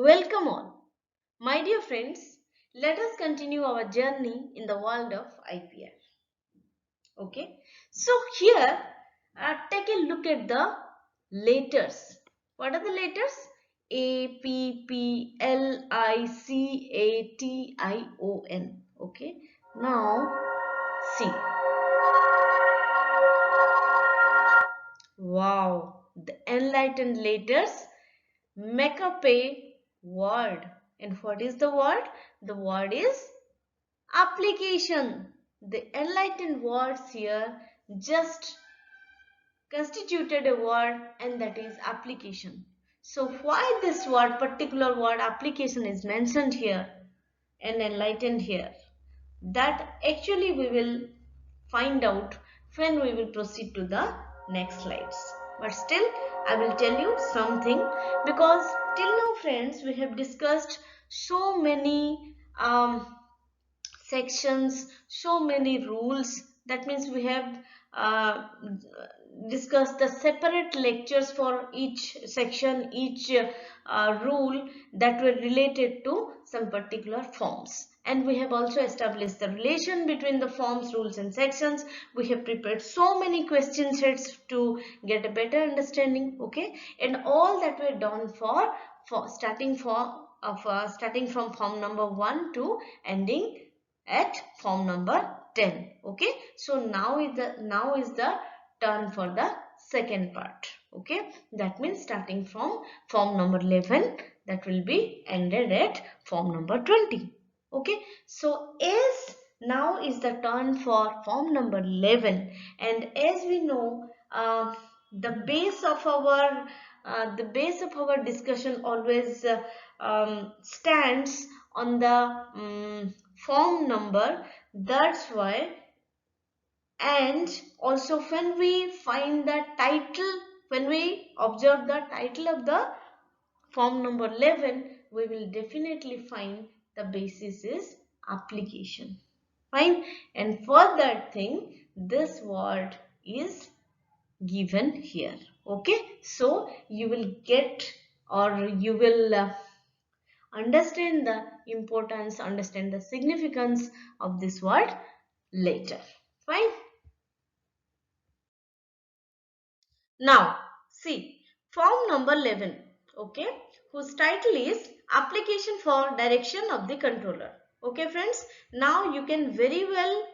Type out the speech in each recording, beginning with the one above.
Welcome all. My dear friends, let us continue our journey in the world of IPR. Okay, so here take a look at the letters. What are the letters? A, P, P, L, I, C, A, T, I, O, N. Okay, now see. Wow, the enlightened letters make up a word. And what is the word? The word is application. The enlightened words here just constituted a word, and that is application. So why this word, particular word application, is mentioned here and enlightened here? That actually we will find out when we will proceed to the next slides. But still I will tell you something, because till now friends we have discussed so many sections, so many rules. That means we have uh, discussed the separate lectures for each section, each rule that were related to some particular forms. And we have also established the relation between the forms, rules and sections. We have prepared so many question sets to get a better understanding. Okay, and all that were done for starting from form number 1 to ending at form number 10. Okay, so now is the turn for the second part. Okay, that means starting from form number 11, that will be ended at form number 20. Okay, so as now is the turn for form number 11, and as we know, the base of our discussion always stands on the form number. That's why. And also when we find the title, when we observe the title of the form number 11, we will definitely find the basis is application. Fine. And for that thing, this word is given here. Okay, so you will get, or you will understand the importance, understand the significance of this word later. Fine. Now see form number 11, okay, whose title is application for direction of the controller. Okay friends, now you can very well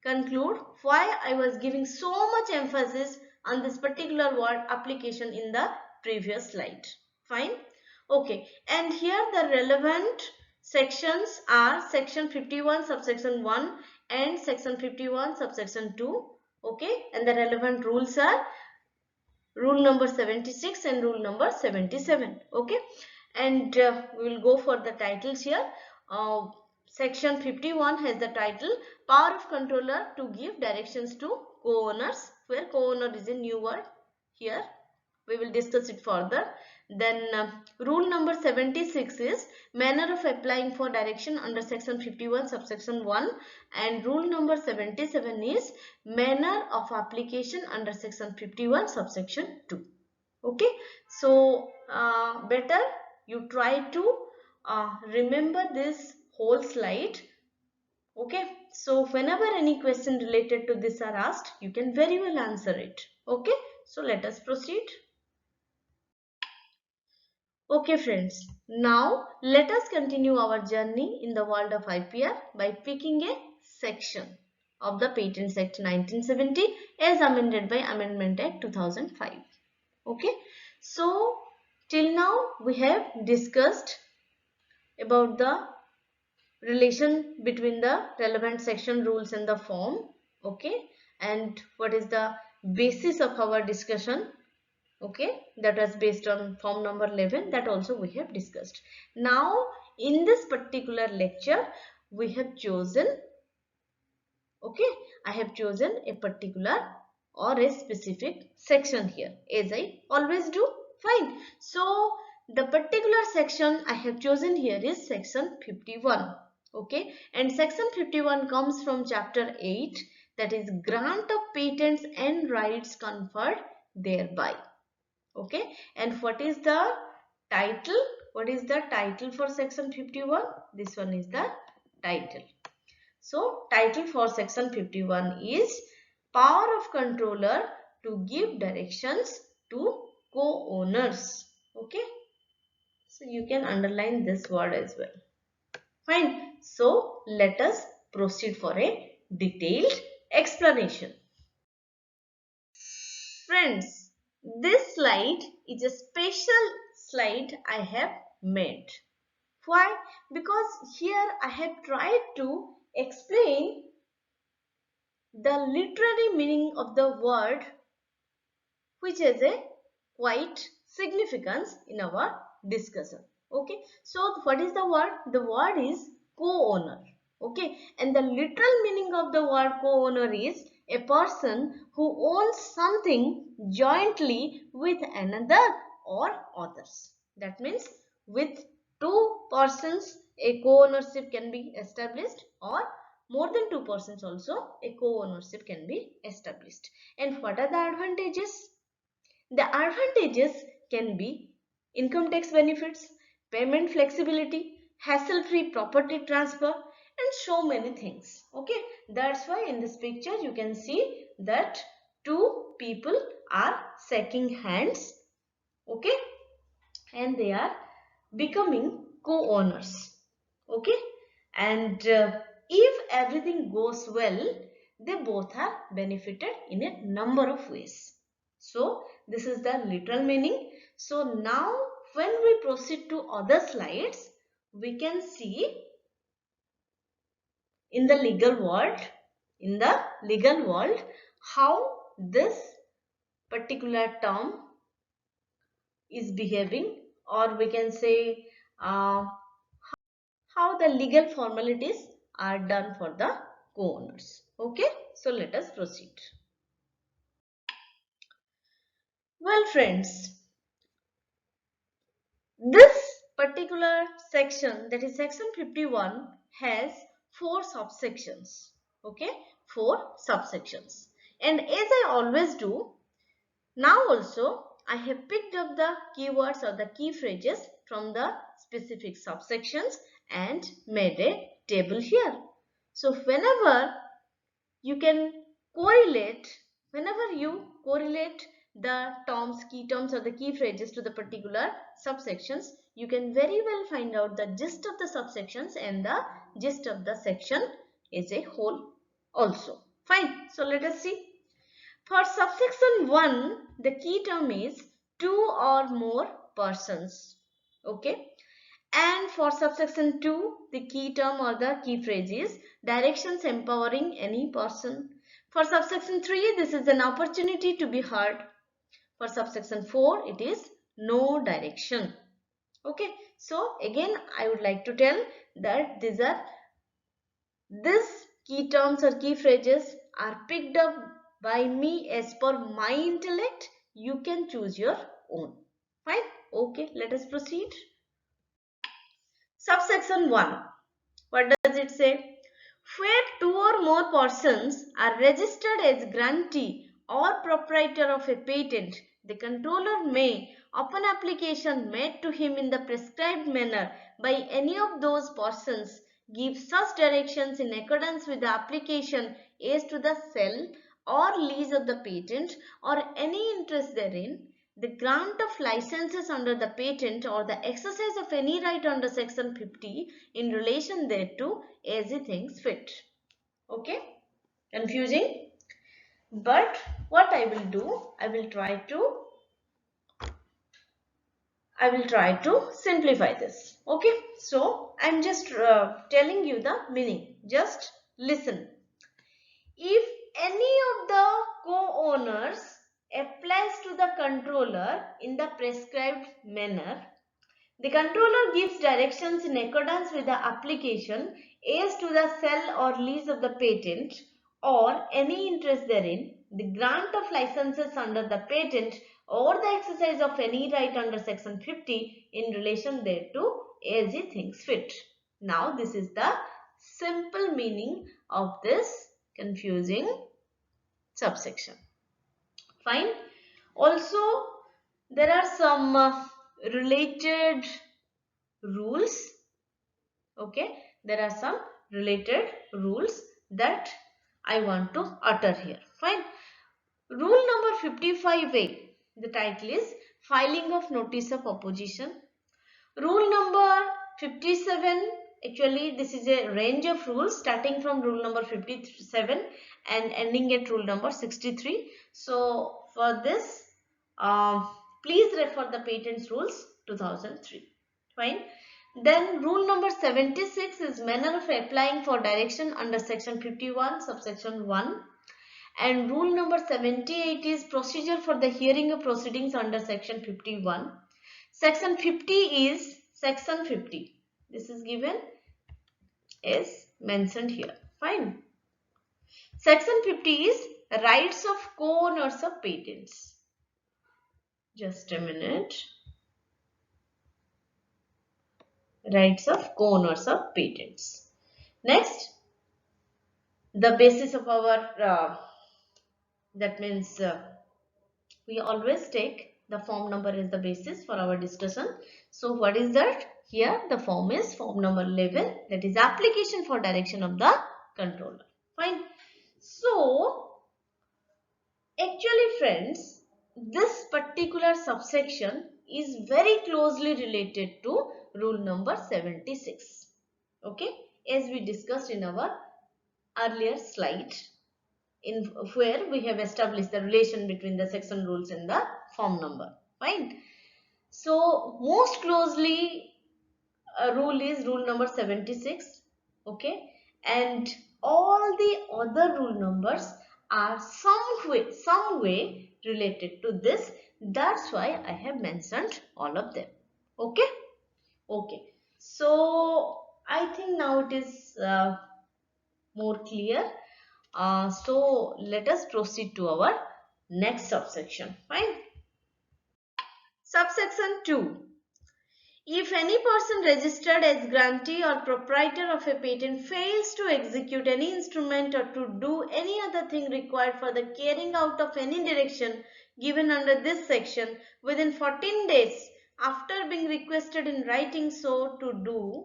conclude why I was giving so much emphasis on this particular word application in the previous slide. Fine. Okay, and here the relevant sections are section 51 subsection 1 and section 51 subsection 2. Okay, and the relevant rules are rule number 76 and rule number 77. Okay, and we will go for the titles here. Section 51 has the title power of controller to give directions to co-owners, where co-owner is a new word here. We will discuss it further. Then rule number 76 is manner of applying for direction under section 51 subsection 1, and rule number 77 is manner of application under section 51 subsection 2. Okay, so better you try to remember this whole slide. Okay, so whenever any question related to this are asked, you can very well answer it. Okay, so let us proceed. Okay friends, now let us continue our journey in the world of IPR by picking a section of the Patents Act 1970 as amended by Amendment Act 2005. Okay, so till now we have discussed about the relation between the relevant section, rules and the form. Okay, and what is the basis of our discussion. Okay, that was based on form number 11, that also we have discussed. Now in this particular lecture we have chosen, okay, I have chosen a particular or a specific section here, as I always do. Fine. So the particular section I have chosen here is section 51. Okay, and section 51 comes from chapter 8, that is grant of patents and rights conferred thereby. Okay, and what is the title? What is the title for section 51? This one is the title. So title for section 51 is power of controller to give directions to co-owners. Okay. So you can underline this word as well. Fine. So let us proceed for a detailed explanation. Friends, this slide is a special slide I have made. Why? Because here I have tried to explain the literary meaning of the word, which has a quite significance in our discussion. Okay, so what is the word? The word is co-owner. Okay, and the literal meaning of the word co-owner is a person who owns something jointly with another or others. That means with two persons a co-ownership can be established, or more than two persons also a co-ownership can be established. And what are the advantages? The advantages can be income tax benefits, payment flexibility, hassle-free property transfer, and so many things. Okay, that's why in this picture you can see that two people are shaking hands. Okay, and they are becoming co-owners. Okay, and if everything goes well, they both are benefited in a number of ways. So this is the literal meaning. So now when we proceed to other slides, we can see in the legal world, how this particular term is behaving, or we can say uh, how the legal formalities are done for the co-owners. Okay, so let us proceed. Well friends, this particular section, that is section 51, has four subsections. Okay, four subsections. And as I always do, now also I have picked up the keywords or the key phrases from the specific subsections and made a table here. So whenever you can correlate, whenever you correlate the terms, key terms or the key phrases to the particular subsections, you can very well find out the gist of the subsections and the gist of the section as a whole also. Fine. So let us see. For subsection 1, the key term is two or more persons. Okay. And for subsection 2, the key term or the key phrase is directions empowering any person. For subsection 3, this is an opportunity to be heard. For subsection 4, it is no direction. Okay. So again, I would like to tell that these key terms or key phrases are picked up by me as per my intellect. You can choose your own. Fine. Okay. Let us proceed. Subsection 1. What does it say? Where two or more persons are registered as grantee or proprietor of a patent, the controller may, upon application made to him in the prescribed manner by any of those persons, give such directions in accordance with the application as to the sale or lease of the patent or any interest therein, the grant of licenses under the patent or the exercise of any right under section 50 in relation thereto as he thinks fit. Okay, confusing, but what I will do, I will try to simplify this. Okay, so I'm just telling you the meaning. Just listen. If any of the co-owners applies to the controller in the prescribed manner, the controller gives directions in accordance with the application as to the sale or lease of the patent or any interest therein, the grant of licenses under the patent or the exercise of any right under section 50 in relation thereto as he thinks fit. Now this is the simple meaning of this confusing subsection. Fine. Also, there are some related rules. Okay, there are some related rules that I want to utter here. Fine. Rule number 55A. The title is Filing of Notice of Opposition. Rule number 57. Actually, this is a range of rules starting from rule number 57 and ending at rule number 63. So, for this, please refer the Patents Rules 2003. Fine. Then rule number 76 is manner of applying for direction under section 51 subsection 1, and rule number 78 is procedure for the hearing of proceedings under section 51. Section 50 is section 50. This is given as mentioned here. Fine. Section 50 is rights of co-owners of patents. Just a minute. Rights of co-owners of patents. Next, the basis of our that means we always take the form number as the basis for our discussion. So what is that? Here the form is form number 11, that is application for direction of the controller. Fine. So actually friends, this particular subsection is very closely related to rule number 76. Okay, as we discussed in our earlier slide, in where we have established the relation between the section rules and the form number. Fine. So most closely rule is rule number 76. Okay, and all the other rule numbers are some way related to this. That's why I have mentioned all of them. Okay. Okay. So I think now it is more clear. So let us proceed to our next subsection. Fine. Subsection 2. If any person registered as grantee or proprietor of a patent fails to execute any instrument or to do any other thing required for the carrying out of any direction given under this section within 14 days after being requested in writing so to do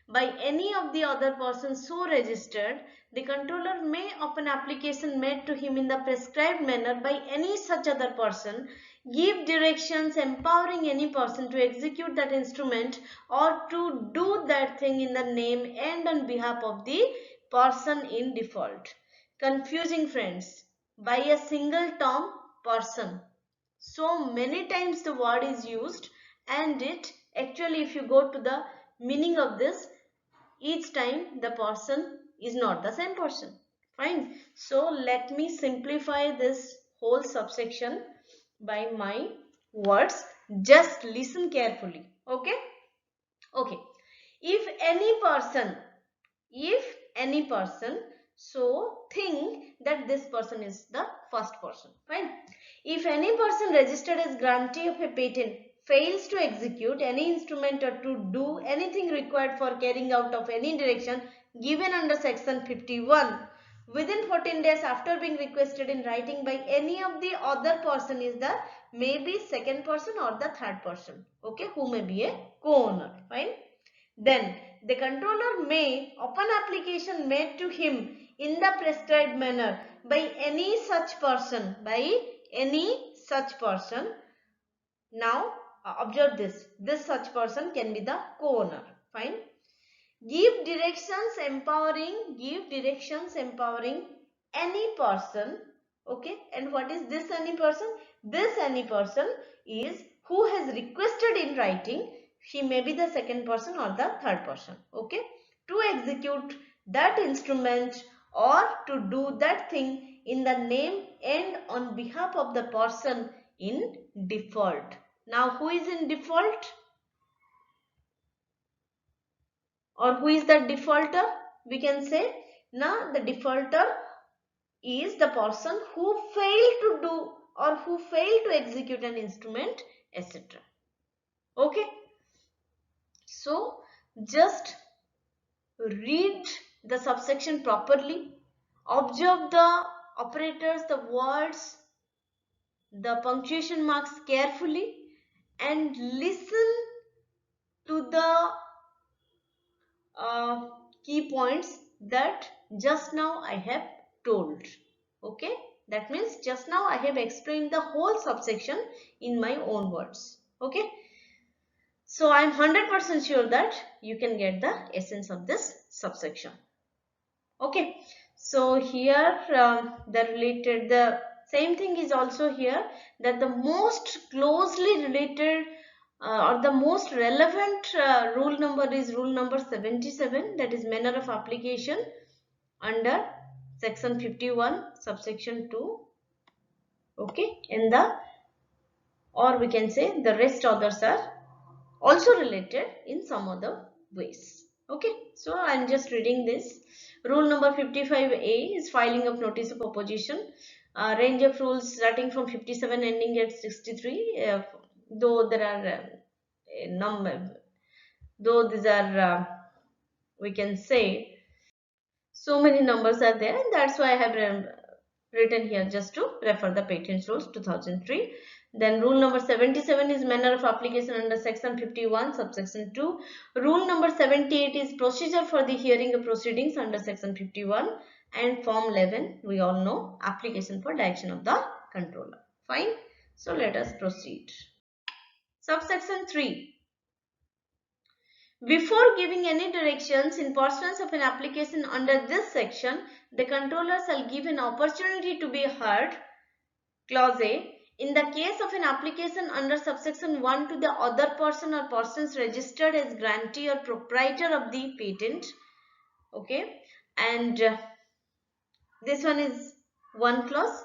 by any of the other persons so registered, the controller may, upon application made to him in the prescribed manner by any such other person, give directions empowering any person to execute that instrument or to do that thing in the name and on behalf of the person in default. Confusing friends, by a single term person. So many times the word is used, and it actually, if you go to the meaning of this, each time the person is not the same person. Fine. So let me simplify this whole subsection by my words. Just listen carefully. Okay. Okay. If any person so think that this person is the first person. Fine. If any person registered as grantee of a patent fails to execute any instrument or to do anything required for carrying out of any direction given under section 51 within 14 days after being requested in writing by any of the other person is the maybe second person or the third person, okay, who may be a co-owner. Fine. Then the controller may, upon application made to him in the prescribed manner by any such person, now observe this such person can be the co-owner. Fine. Give directions empowering any person. Okay, and what is this any person? This any person is who has requested in writing. She may be the second person or the third person. Okay, to execute that instrument or to do that thing in the name and on behalf of the person in default. Now who is in default? Or who is the defaulter? We can say now the defaulter is the person who failed to do or who failed to execute an instrument, etc. Okay. So just read the subsection properly, observe the operators, the words, the punctuation marks carefully, and listen to the uh, key points that just now I have told. Okay, that means just now I have explained the whole subsection in my own words. Okay, so I am 100% sure that you can get the essence of this subsection. Okay, so here the same thing is also here, that the most closely related or the most relevant rule number is rule number 77, that is manner of application under section 51 subsection 2. Okay, in the, or we can say the rest others are also related in some other ways. Okay, so I am just reading this. Rule number 55A is filing of notice of opposition. Range of rules starting from 57 ending at 63. Though there are a number, though these are we can say so many numbers are there, and that's why I have written here just to refer the Patent Rules 2003. Then rule number 77 is manner of application under section 51 subsection 2. Rule number 78 is procedure for the hearing of proceedings under section 51, and form 11 we all know, application for direction of the controller. Fine, so let us proceed. Subsection 3. Before giving any directions in pursuance of an application under this section, the controller shall give an opportunity to be heard. Clause A. In the case of an application under subsection 1 to the other person or persons registered as grantee or proprietor of the patent. Okay. And this one is one clause.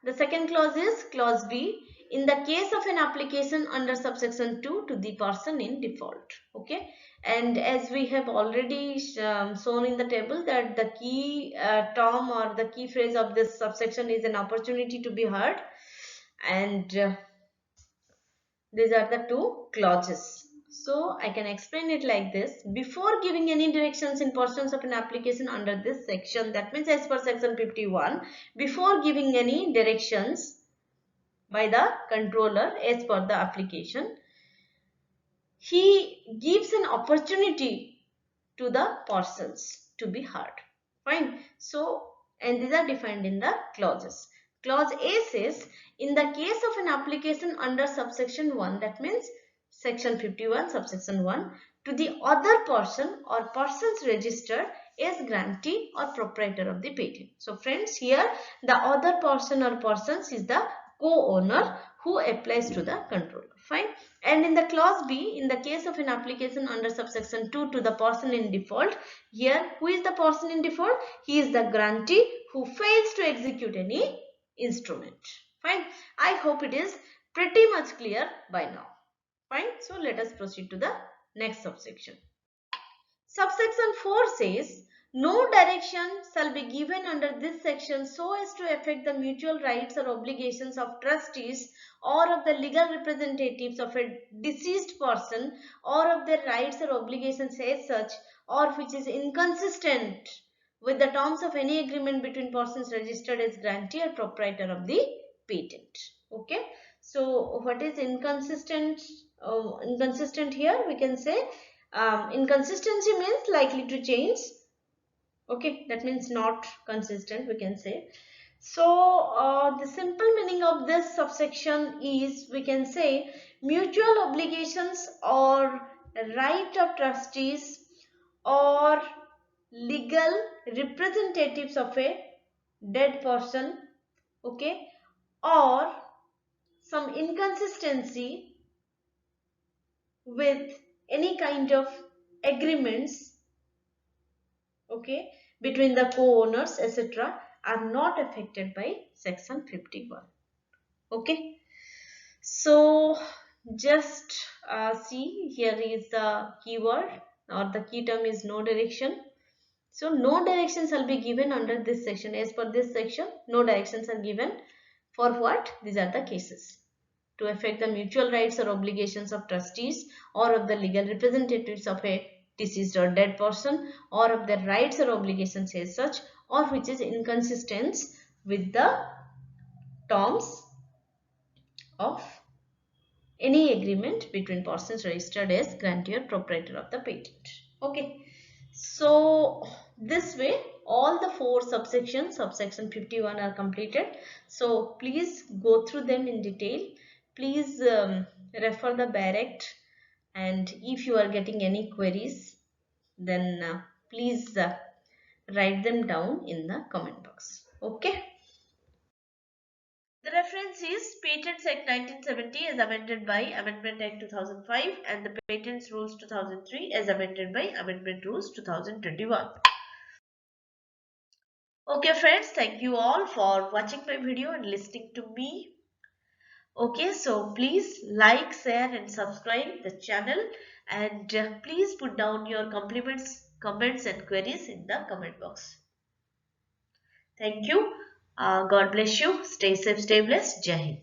The second clause is clause B. In the case of an application under subsection 2 to the person in default. Okay, and as we have already shown in the table that the key term or the key phrase of this subsection is an opportunity to be heard, and these are the two clauses. So I can explain it like this. Before giving any directions in pursuance of an application under this section, that means as per section 51, before giving any directions by the controller as per the application, he gives an opportunity to the persons to be heard. Fine. So, and these are defined in the clauses. Clause A says, in the case of an application under subsection 1, that means section 51 subsection 1, to the other person or persons registered as grantee or proprietor of the patent. So friends, here the other person or persons is the co-owner who applies to the controller. Fine. And in the clause B, in the case of an application under subsection 2 to the person in default, here who is the person in default? He is the grantee who fails to execute any instrument. Fine. I hope it is pretty much clear by now. Fine. So let us proceed to the next subsection. Subsection 4 says, no direction shall be given under this section so as to affect the mutual rights or obligations of trustees or of the legal representatives of a deceased person or of their rights or obligations as such, or which is inconsistent with the terms of any agreement between persons registered as grantee or proprietor of the patent. Okay. So what is inconsistent? Inconsistent here we can say inconsistency means likely to change. Okay, that means not consistent we can say. So the simple meaning of this subsection is, we can say, mutual obligations or right of trustees or legal representatives of a dead person, okay, or some inconsistency with any kind of agreements, okay, between the co-owners etc., are not affected by section 51. Okay, so just see, here is the keyword or the key term is no direction. So no directions shall be given under this section. As per this section, no directions are given for what? These are the cases to affect the mutual rights or obligations of trustees or of the legal representatives of a deceased or dead person, or of their rights or obligations as such, or which is inconsistent with the terms of any agreement between persons registered as grantee or proprietor of the patent. Okay. So this way all the four subsections of section 51 are completed. So please go through them in detail. Please refer the barrect, and if you are getting any queries, then please write them down in the comment box. Okay. The reference is Patents Act 1970 as amended by Amendment Act 2005 and the Patents Rules 2003 as amended by Amendment Rules 2021. Okay friends, thank you all for watching my video and listening to me. Okay, so please like, share and subscribe the channel, and please put down your compliments, comments and queries in the comment box. Thank you. God bless you. Stay safe, stay blessed. Jai Hind.